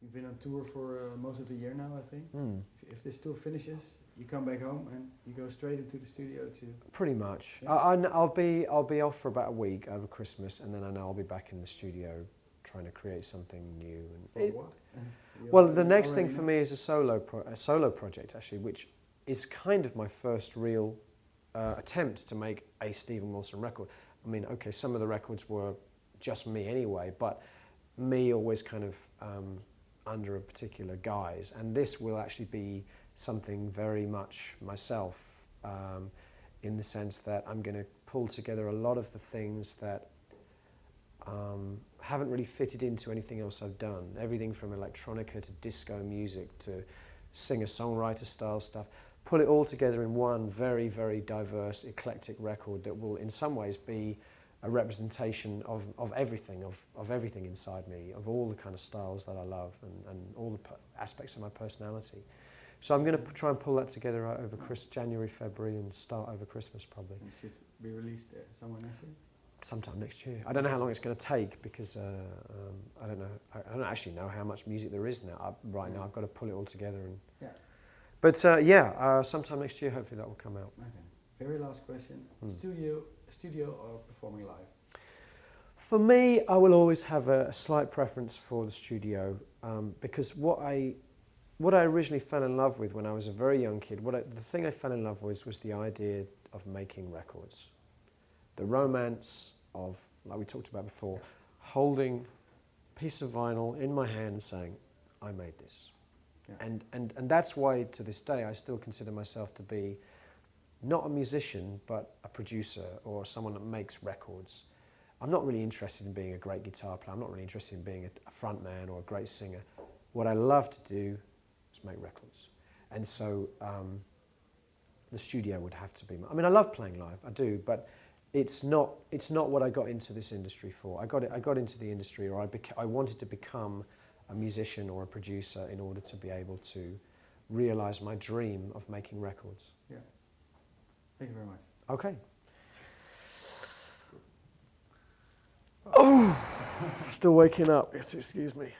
You've been on tour for most of the year now, I think. Mm. If this tour finishes, you come back home and you go straight into the studio to... Pretty much. Yeah. I'll be off for about a week over Christmas, and then I know I'll be back in the studio trying to create something new. And For what? Well, the next thing for me is a solo project, actually, which is kind of my first real attempt to make a Steven Wilson record. I mean, okay, some of the records were just me anyway, but me always kind of under a particular guise, and this will actually be something very much myself, in the sense that I'm going to pull together a lot of the things that haven't really fitted into anything else I've done. Everything from electronica to disco music to singer-songwriter style stuff. Pull it all together in one very, very diverse, eclectic record that will in some ways be a representation of everything, of everything inside me, of all the kind of styles that I love and all the aspects of my personality. So I'm going to try and pull that together out over January, February, and start over Christmas probably. And it should be released somewhere next year? Sometime next year. I don't know how long it's going to take because I don't know. I don't actually know how much music there is now. Right now, I've got to pull it all together. And yeah. But sometime next year, hopefully that will come out. Okay. Very last question: studio or performing live? For me, I will always have a slight preference for the studio because what I originally fell in love with when I was a very young kid, the thing I fell in love with was the idea of making records. The romance of, like we talked about before, holding a piece of vinyl in my hand and saying, I made this. Yeah. And that's why to this day I still consider myself to be not a musician but a producer or someone that makes records. I'm not really interested in being a great guitar player. I'm not really interested in being a front man or a great singer. What I love to do is make records. And so the studio would have to be, I mean I love playing live, I do, but it's not what I got into this industry for. I got into the industry, or I wanted to become a musician or a producer in order to be able to realize my dream of making records. Yeah. Thank you very much. Okay. Oh, still waking up. Excuse me.